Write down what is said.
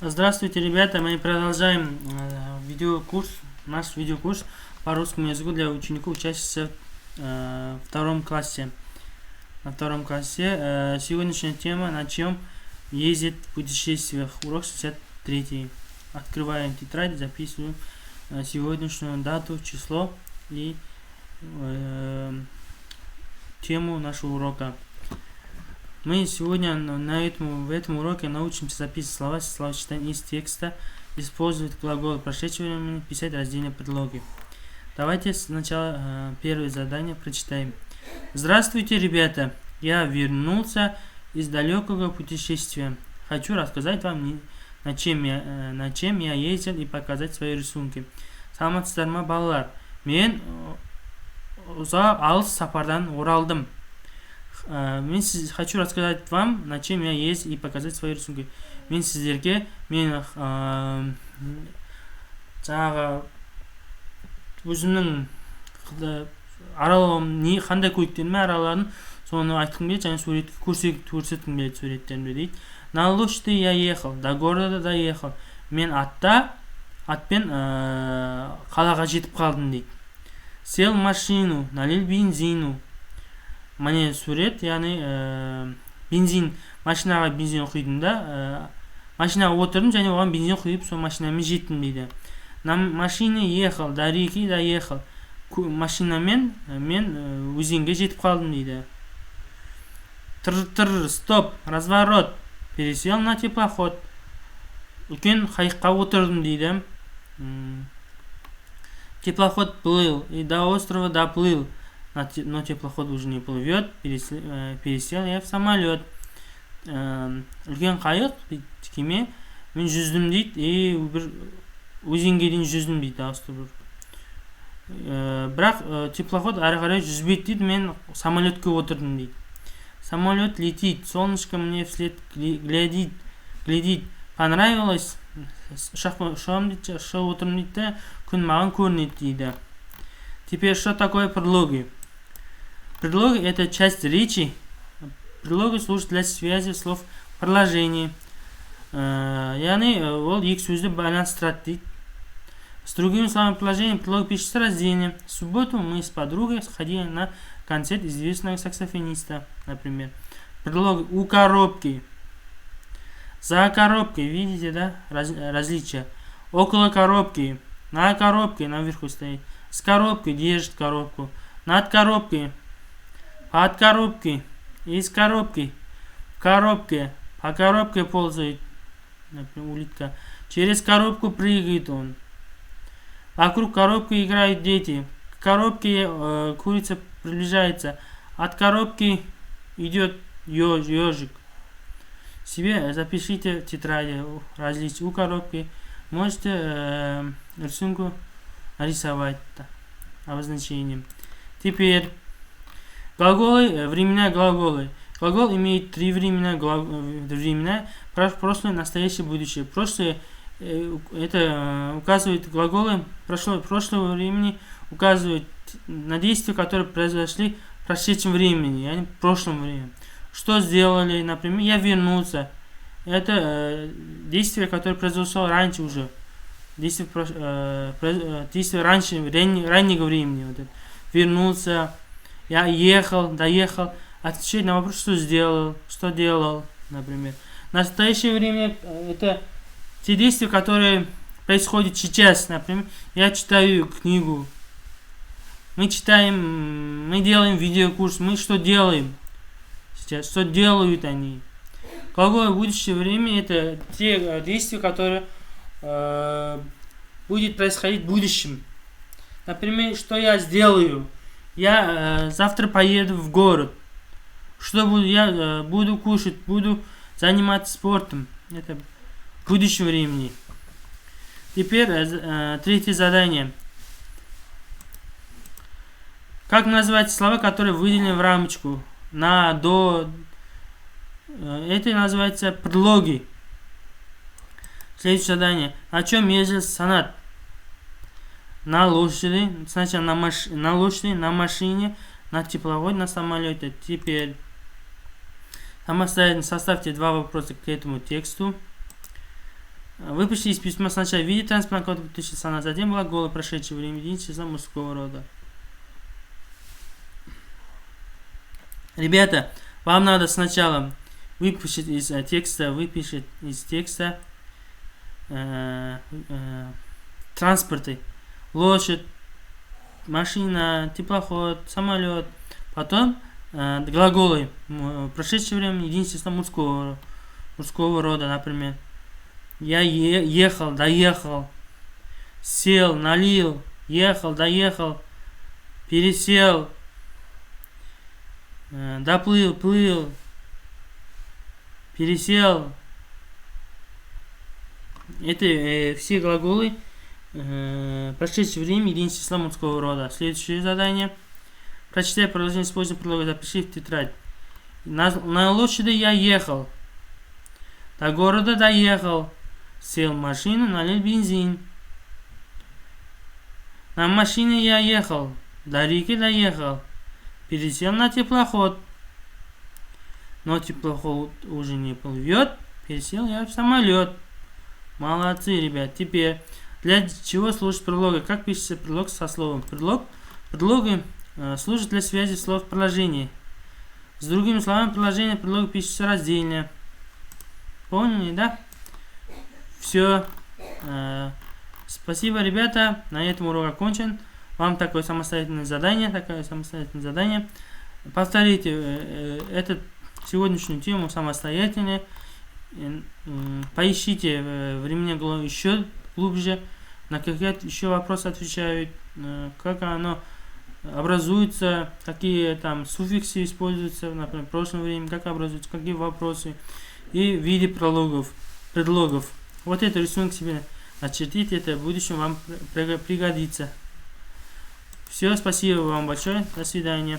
Здравствуйте, ребята! Мы продолжаем наш видеокурс по русскому языку для учеников, учащихся в втором классе. На втором классе сегодняшняя тема: на чем ездит в путешествиях. Урок 63. Открываем тетрадь, записываем сегодняшнюю дату, число и тему нашего урока. Мы сегодня в этом уроке научимся записывать словосочетания из текста, использовать глаголы прошедшего времени, писать раздельные предлоги. Давайте сначала первое задание прочитаем. Здравствуйте, ребята! Я вернулся из далекого путешествия. Хочу рассказать вам, на чем я ездил, и показать свои рисунки. Саламатсыздар ма, балалар? Мен алыс сапардан оралдым. Хочу рассказать вам, на чем я ездил, и показать свои рисунки. Мен сіздерге жаңағы өзімнің аралауым қандай көліктермен араладым, соны айтқым келеді, және суретке көрсеткім келеді суреттерімді дейді. На лошади я ехал, до города доехал. Мен атпен қалаға жетіп қалдым дейді. Сел в машину, налил бензину. Міне сурет, яғни машинаға бензин құйдым да, машинаға отырдым және оған бензин құйып, сол машинамен жеттім дейді. На машине ехал, до реки доехал. Машинамен мен өзенге жетіп қалдым дейді. Стоп, разворот, пересел на теплоход. Үлкен қайыққа отырдым дейді. Теплоход плыл и до острова доплыл. Но теплоход уже не плывет, пересел я в самолет. Үлкен қайық, кеме, мен жүздім дейді, и бір өзенге дейін жүздім дейді, бірақ теплоход ары қарай жүзбейді дейді, мен самолетке отырдым дейді. Самолет летит, солнышко мне вслед глядит. Понравилось? Ұшағым дейді, ұшып отырдым дейді, күн маған көрінеді дейді. Теперь, что такое предлоги? Предлоги — это часть речи. Предлоги служат для связи слов в предложении. Яғни ол екі сөзді байланыстырады дейді. С другими словами предложения предлог пишется раздельно. В субботу мы с подругой сходили на концерт известного саксофониста, например. Предлоги у коробки, за коробкой, видите, да, различия. Около коробки, на коробке, наверху стоит. С коробкой, держит коробку. Над коробкой, под коробкой, из коробки, в коробке, по коробке ползает, например, улитка. Через коробку прыгает он. Вокруг коробки играют дети. К коробке курица приближается. От коробки идет ежик. Себе запишите в тетради различия у коробки. Можете рисунку нарисовать обозначением. Теперь глаголы, временные глаголы. Глагол имеет три времена: прошлое, настоящее, будущее. Прошлое это указывает глаголы прошлого времени, указывают на действия, которые произошли в прошедшем времени, а не в прошлом времени. Что сделали, например, я вернулся. Это действие, которое произошло раньше уже. Действие раньше, раннего времени. Вот это. Вернулся, я ехал, доехал. Отвечать на вопрос, что сделал, что делал, например. Настоящее время — это те действия, которые происходят сейчас. Например, я читаю книгу, мы делаем видеокурс, мы что делаем сейчас, что делают они. Глаголы будущее время — это те действия, которые будет происходить в будущем. Например, что я сделаю? Я завтра поеду в город. Что буду? Я буду кушать, буду заниматься спортом. Это в будущем времени. Теперь третье задание. Как назвать слова, которые выделены в рамочку? На, до. Это называется предлоги. Следующее задание. На чем ездил Санат? На лошади. Сначала на лошади, на машине, на теплоходе, на самолете. Теперь самостоятельно составьте два вопроса к этому тексту. Выпишите из письма сначала в виде транспортного кода подпишется, а затем глаголы прошедшего времени, единицы числа мужского рода. Ребята, вам надо сначала выпишить из текста транспорты. Лошадь, машина, теплоход, самолет. Потом глаголы прошедшее время, единицы числа мужского рода, например. Я ехал, доехал, сел, налил, ехал, доехал, пересел, доплыл, плыл, пересел. Это все глаголы прошедшее время, единицы числа мужского рода. Следующее задание. Прочитай продолжение с использованием предлога, запиши в тетрадь. На лошади я ехал, до города доехал, сел в машину, налил бензин. На машине я ехал, до реки доехал, пересел на теплоход. Но теплоход уже не плывет, пересел я в самолет. Молодцы, ребят. Теперь, для чего служит предлог? Как пишется предлог со словом? Предлоги служат для связи слов в предложении. С другими словами, предложение предлога пишется раздельно. Поняли, да? Все. Спасибо, ребята. На этом урок окончен. Вам такое самостоятельное задание. Повторите эту сегодняшнюю тему самостоятельно. Поищите временное глагол еще глубже. На какие еще вопросы отвечают. Как оно образуется. Какие там суффиксы используются. Например, в прошлом времени. Как образуются. Какие вопросы. И в виде предлогов. Вот это рисунок себе начертите, это в будущем вам пригодится. Все, спасибо вам большое, до свидания.